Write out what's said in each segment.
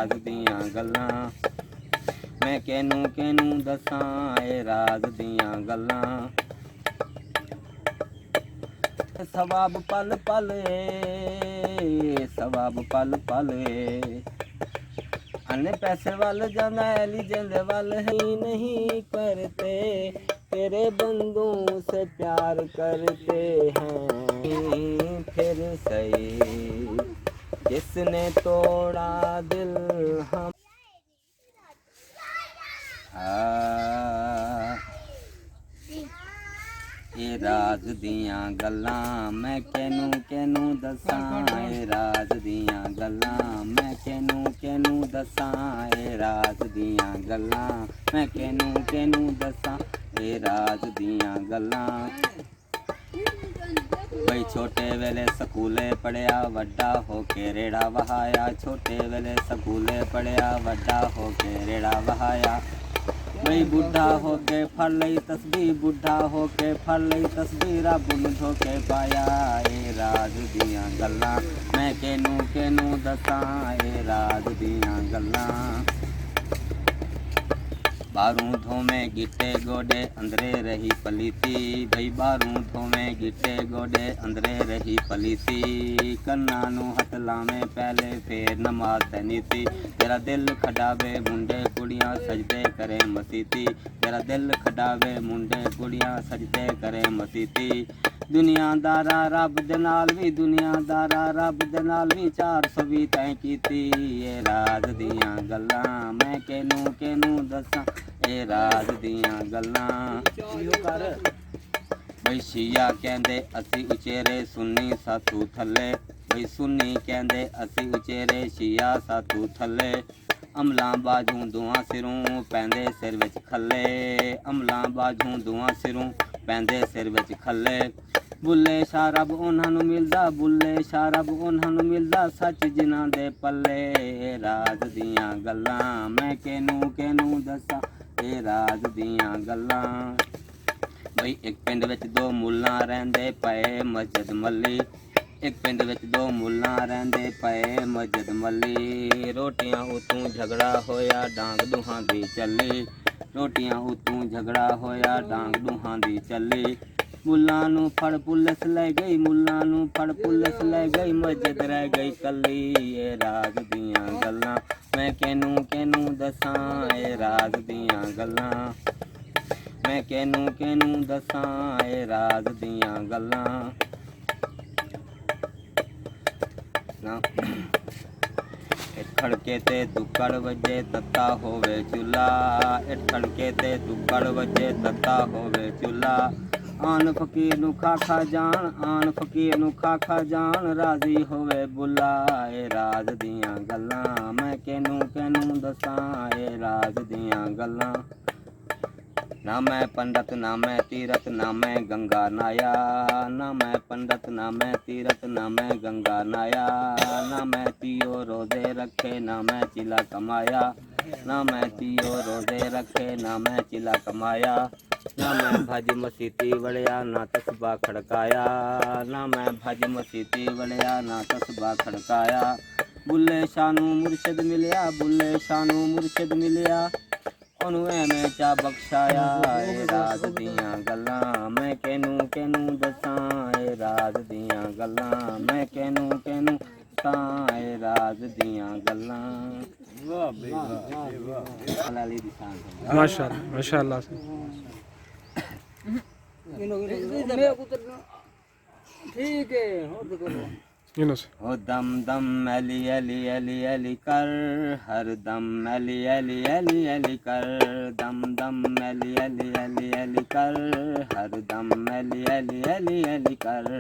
ਰਾਜ ਦੀਆਂ ਗੱਲਾਂ ਮੈਂ ਕਿਹਨੂੰ ਦੱਸਾਂ ਇਹ ਰਾਜ ਦੀਆਂ ਗੱਲਾਂ। ਸਵਾਬ ਪਲ ਪਲ ਸਵਾਬ ਪਲ ਪਲ अन्य पैसे वाले जाना एलिजेंस वाले ही नहीं करते, तेरे बंदों से प्यार करते हैं फिर सही किसने तोड़ा दिल हम। ये राज दियां गल्लां मैं केनू दसां ए राज दियां गल्लां मैं केनू दसां ए राज दियां गल्लां मैं केनू दसां ए राज दियां गल्लां। बई छोटे वेले स्कूले पढ़िया वड्डा होके रेड़ा वहाया, छोटे वेले स्कूले पढ़िया वड्डा होके रेड़ा वहाया। बई बुढ़ा हो के फल लई तस्बीर बुढ़ा हो के फल लई तस्बीर रब नूं धोके पाया। ए राज दियां गल्लां मैं केनू दसां ए राज दियां गल्लां। बारूं धोवें गिट्टे गोडे अंदरे रही पलीती, भई बारूं धोवें गिट्टे गोडे अंदरे रही पलीती। कन्ना नूं हथ लावें पहले फेर नमाज तनीती, तेरा दिल खडावे मुंडे कुड़ियां सजदे करे मसीती, तेरा दिल खडावे मुंडे कुड़ियां सजदे करे मसीती। दुनियादारा रब दे नाल भी दुनियादारा रब दे नाल भी 420 तैं कीती। ए राज दियां गल्लां मैं केनू दसां ए राज दियां गल्लां। बई शिया कहंदे असी उचेरे सुन्नी सातू थल्ले, बई सुन्नी कहंदे असी उचेरे शिया सातू थल्ले। अमलां बाजू दुआं सिरों पैंदे सिर विच खल्ले, अमलां बाजू दुआं सिरों पैंदे सिर विच खल्ले। बुल्ले शाह रब उन्हां नूं मिलदा, बुल्ले शाह रब उन्हां नूं मिलदा सच जिन्हां दे पल्ले। राज दियां गल्लां मैं केनू दसां ए राज दियां गल्लां। बई एक पिंड विच दो मुल्लां रहिंदे पए मस्जिद मल्ली, एक पिंड विच दो मुल्लां रहिंदे पए मस्जिद मल्ली। रोटियां उतों झगड़ा होया डांग दुहां दी चली, रोटियां उतों झगड़ा होया डांग दुहां दी चली। मुल्लां नूं फड़ पुलिस लै गई, मुल्लां नूं फड़ पुलिस लै गई, मस्जिद रह गई कल्ली। ए राज दियां गल्लां मैं केनू दसां ए राज दियां गल्लां मैं केनू दसां ए राज दियां गल्लां। खड़के ते दुक्कड़ वजे तत्ता होवे चुल्हा, खड़के ते दुक्कड़ वजे तत्ता होवे चुल्हा। आन फकीर नूं खाखा जान, आन फकीर नूं खाखा जान, राजी होवे बुला। ए राज दियां गल्लां मैं केनू दसां ए राज दियां गल्लां। ना मैं पंडित ना मैं तीरथ ना मैं गंगा नाया, ना मैं पंडित ना मैं तीरथ ना मैं गंगा नाया। ना मैं तियो रोजे रखे ना मैं चिला कमाया, ना मैं तियो रोजे रखे ना मैं चिला कमाया। ना मैं भज मसीती वड़िया ना तस्बा खड़काया, ना मैं भज मसीती वड़िया ना तस्बा खड़काया। बुल्ले शाह नूं मुर्शिद मिलिया, बुल्ले शाह नूं मुर्शिद मिलिया, ओनू एवें चा बख्शाया। ए राज दियां गल्लां मैं केनू दसां ए राज दियां गल्लां मैं केनू दसां ए राज दियां गल्लां। माशाअल्लाह माशाअल्लाह ठीक है हो दम दम अली अली अली अली कर, हर दम अली अली अली अली कर, दम दम अली अली अली अली कर, हर दम अली अली अली अली कर।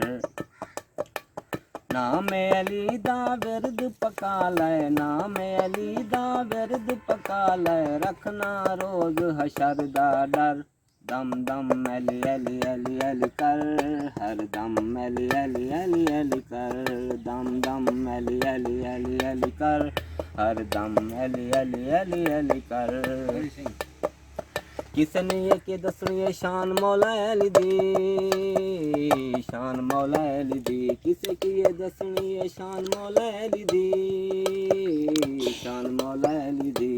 नाम अली दा विरद पका लै, नाम अली दा विरद पका लै, रखना रोज हशर दा डर। दम दम अली अली अली अली कर, हर दम अली अली अली अली कर, दम दम अली अली अली अली कर, हर दम अली अली अली अली कर। किसने ये के दसनी शान मौला अली दी, शान मौला अली दी, किसे की ये दसनी शान मौला अली दी। दी शान मौला अली दी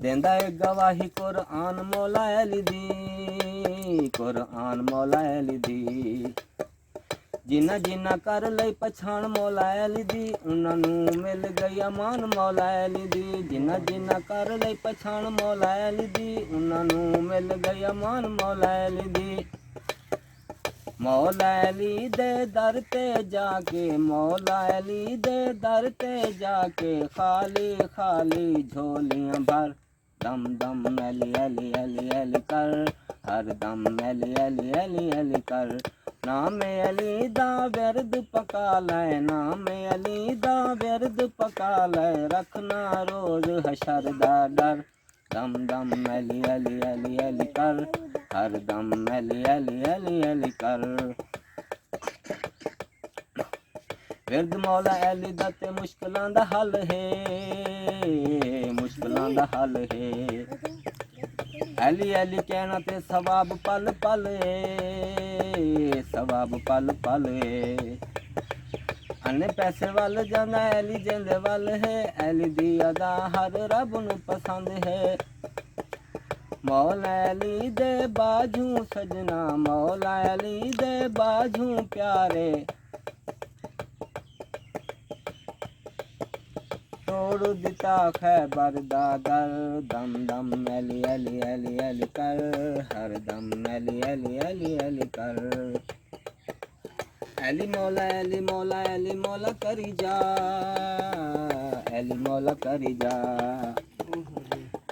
देंदा है गवाही कुरान मौला अली दी कुरान मौला अली दी जिन्ना जिन्ना कर लई पछाण मौला अली दी उन्हां नूं मिल गई अमान मौला अली दी जिन्ना जिन्ना कर लई पछाण मौला अली दी उन्हां नूं मिल गई अमान मौला अली दी मौला अली दे दर ते जाके मौला अली दे दर ते जाके खाली खाली झोलियां भर दम दम अली अली अली अली कर हर दम अली अली अली अली कर नाम अली दा विरद पका लै नाम अली दा विरद पका लै रखना रोज हशर दा डर दम दम अली अली अली अली कर हर दम अली अली अली अली कर विरद मौला अली दा ते मुश्किलां दा हल है मुश्किलां दा हल है अली अली कहना ते सवाब पल पल है सवाब पल पल है अन्ने पैसे वाल जाना अली जिंदे वाल है अली दी अदा हर रब नूं पसंद है मौला अली दे बाजू सजना मौला अली दे बाजू प्यारे तोड़ दिता खैबर दा दर दम दम अली अली अली अली कर हर दम अली अली अली अली कर अली मौला अली मौला अली मौला करी जा अली मौला करी जा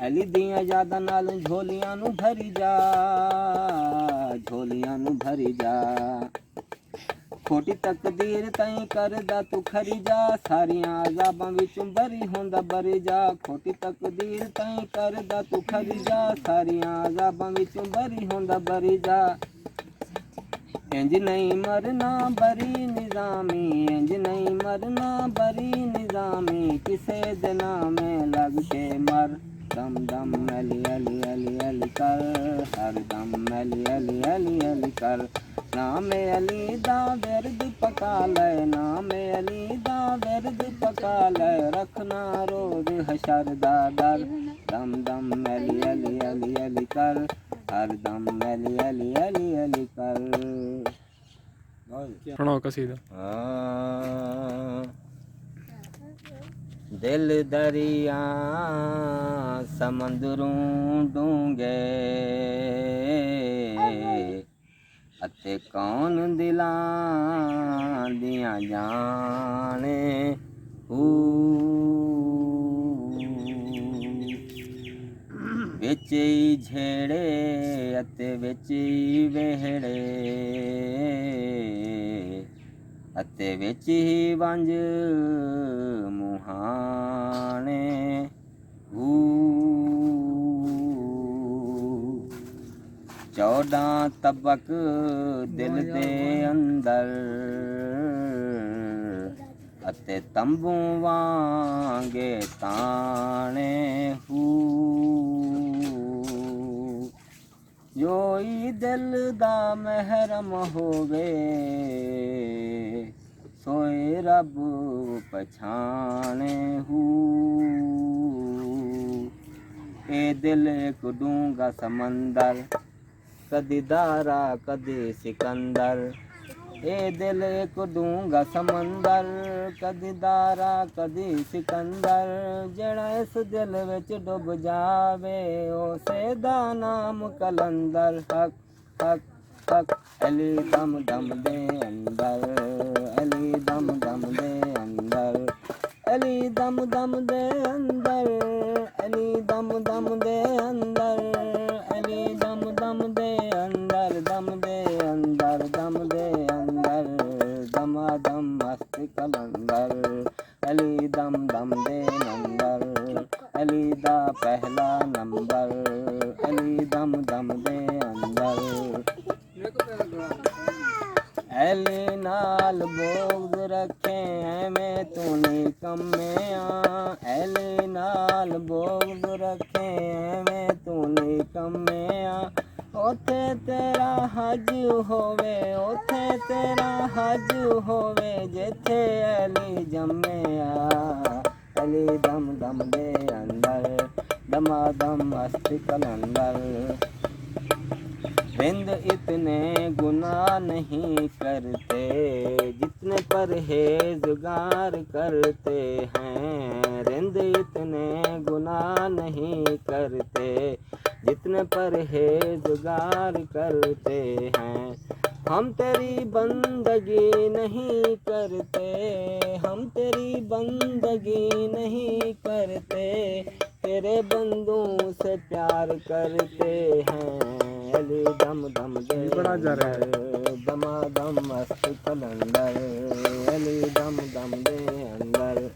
अली दियां यादां नाल झोलियां नूं भरी जा झोलियां नूं भरी जा खोटी तकदीर तई करदा तू खरी जा सारियां अज़ाबां विचों बरी होंदा बरी जा खोटी तकदीर तई करदा तू खरी जा सारियां अज़ाबां विचों बरी होंदा बरी जा इंज नहीं मरना बरी निज़ामी इंज नहीं मरना बरी निज़ामी किसे दे नामे लग के मर दम दम अली अली अली अली कर हर दम अली अली अली अली कर नाम अली दा विरद पका लै नाम अली दा विरद पका लै रखना रोज हशर दा डर दम दम अली अली अली अली कर हर दम अली अली अली अली कर सुनाओ कसीदा दिल दरिया समंदरों डूंगे अते कौन दिलां दियां जाने विच ही झेड़े अते विच ही वेहड़े अते विच ही वंज मुहाने 14 तबक दिल दे अंदर अते तंबू वांगे ताने जोई दिल दा महरम होवे सोए रब पछाने ए दिल एक डूंगा समंदर कदी दारा कदी सिकंदर ए दिल एक डूंगा समंदर कदी दारा कदी सिकंदर जड़ा इस दिल विच डुब जावे उसे दा नाम कलंदर हक हक हक अली दम दम दे अंदर अली दम दम दे अंदर अली दम दम दे अंदर अली दम दम दे अंदर अली दम दम दे अंदर दम दे अंदर दम दे अंदर दमा दम मस्त कलंदर अली दम दम दे नंबर अली दा पहला नंबर अली दम दम दे अंदर अली नाल बोझ रखे एवें तू निकम्मिया अली नाल बोझ रखे एवें तू निकम्मिया ओथे तेरा हज होवे ओथे तेरा हज होवे जिथे अली जम्मिया अली दम दम दे अंदर दमादम मस्त कलंदर। रिंद इतने गुनाह नहीं करते जितने परहेज़गार करते हैं। रिंद इतने गुनाह नहीं करते जितने परहेज़गार करते हैं। हम तेरी बंदगी नहीं करते, हम तेरी बंदगी नहीं करते, तेरे बंदों से प्यार करते हैं। अली दम दम दे अंदर दमादम मस्त कलंदर अली दम दम दे अंदर।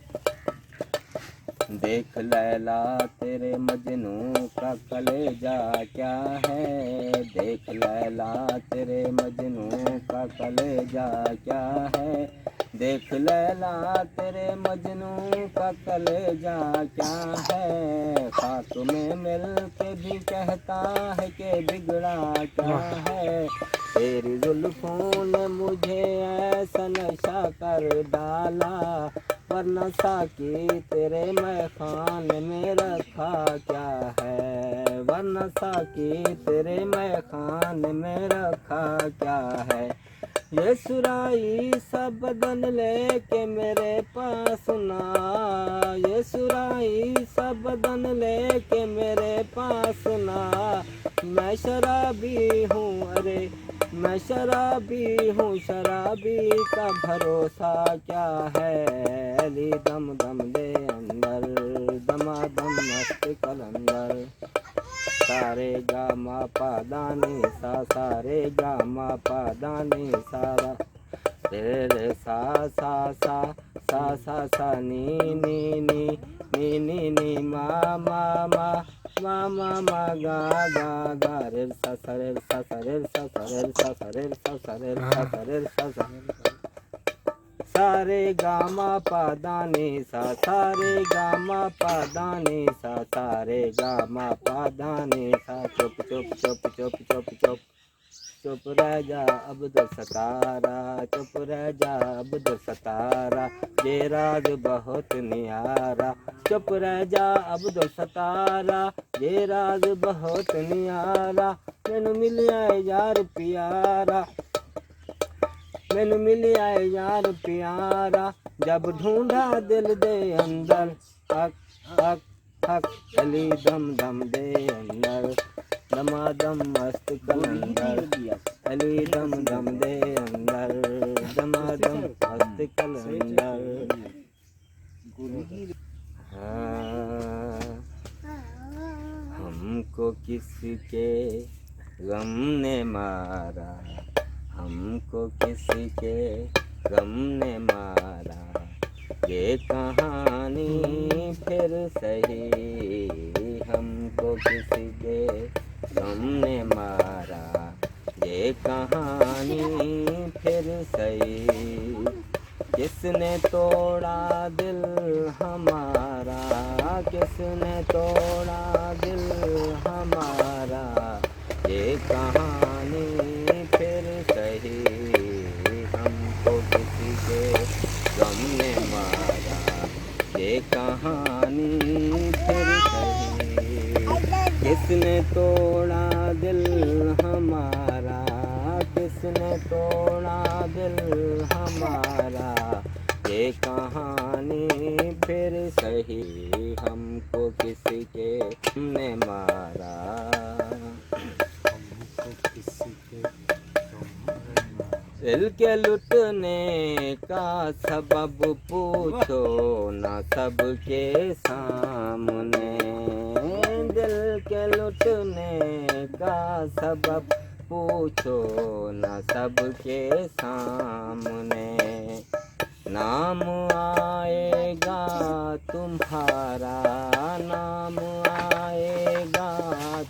देख लैला तेरे मजनू का कलेजा क्या है, देख लैला तेरे मजनू का कलेजा क्या है, देख लैला तेरे मजनू का कलेजा क्या है। खाक में मिल के भी कहता है कि बिगड़ा क्या है। तेरी जुल्फों ने मुझे ऐसा नशा कर डाला, वरना साकी तेरे मैखान में रखा क्या है, वरना साकी तेरे मैखान में रखा क्या है। ये सुराही सा बदन लेके मेरे पास ना, ये सुराही सा बदन लेके मेरे पास ना। मैं शराबी हूँ, अरे मैं शराबी हूँ, शराबी का भरोसा क्या है। अली दम दम दे अंदर दमादम मस्त कलंदर। सारे गा मा पा दानी सा, सारे गा मा पा दानी सारा, रे रे सा सा सा सा सा सा नी नी नी नी नी नी मा मा मा मा मा मा गा गा गा रे सा सा रे सा सा रे सा सा रे सा सा रे सा सा रे सा सा रे सा सा। सारे गा मा पा दानी सा, सारे गा मा पा दानी सा, सारे गा मा पा दानी सा। चुप चुप चुप चुप चुप चुप चुप रह जा अब्दुल सतारा, चुप रह जा अब्दुल सतारा, ये राज बहुत नियारा। चुप रह जा अब्दुल सतारा, ये राज बहुत नियारा। मैनू मिलिया यार प्यारा, मैनू मिलिया यार प्यारा, जब ढूंढा दिल दे अंदर। हक हक हक अली दम दम दे अंदर दमादम मस्त कलंदर अली दम दम दे अंदर दमादम मस्त कलंदर। हाँ, हमको किसके गम ने मारा, हमको किसके गम ने मारा। ये कहानी फिर सही, हमको किसके गम ने मारा। ये कहानी फिर सही, किसने तोड़ा दिल हमारा, किसने तोड़ा दिल हमारा। ये कहानी फिर सही, हमको किसी के गम ने मारा। ये कहानी फिर सही, किसने तोड़ा दिल हमारा, किसने तोड़ा दिल हमारा। ये कहानी फिर सही, हमको किसी के ने मारा। दिल के लुटने का सबब पूछो ना सबके सामने, दिल के लुटने का सबब पूछो ना सबके सामने। नाम आएगा तुम्हारा, नाम आएगा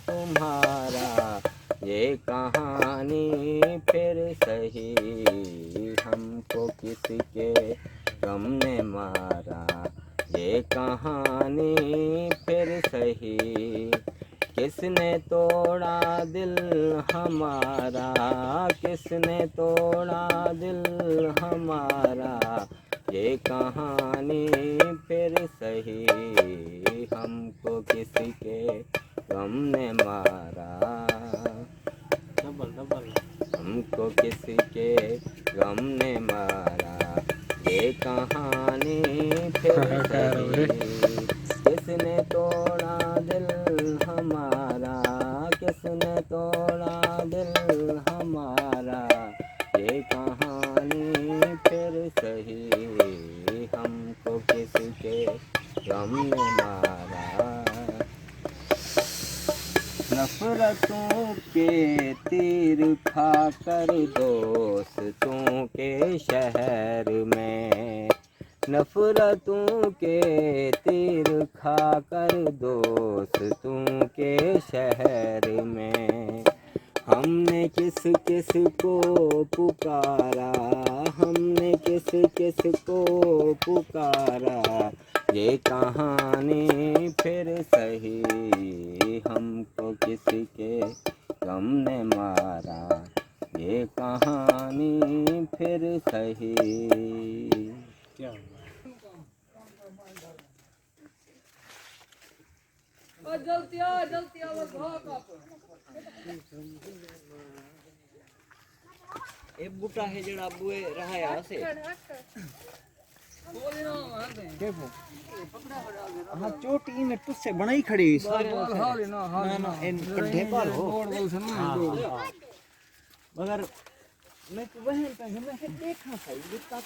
तुम्हारा। ये कहानी फिर सही, हमको किसी के गम ने मारा। ये कहानी फिर सही, किसने तोड़ा दिल हमारा, किसने तोड़ा दिल हमारा। ये कहानी फिर सही, हमको किसके गम ने मारा, हमको किसके गम ने मारा। ये कहानी फिर सही, किसने तोड़ा दिल हमारा, किसने तोड़ा दिल हमारा। ये कहानी फिर सही, हमको किसके गम ने मारा। नफरतों के तीर खाकर दोस्तों के शहर में, नफरतों के तीर खाकर दोस्तों के शहर में। हमने किस किस को पुकारा, हमने किस किस को पुकारा। ये कहानी फिर सही, हमको किसके गम ने मारा। ये कहानी फिर सही। क्या जल्दी आ बस भाग आप। ए बूटा है जड़ा बुए रहाया से हाँ चोटी में तुझसे बनाई खड़ी सारे ना इन कड्ढे पाल हो मगर मैं तो वहन पे मैं देखा सही जितना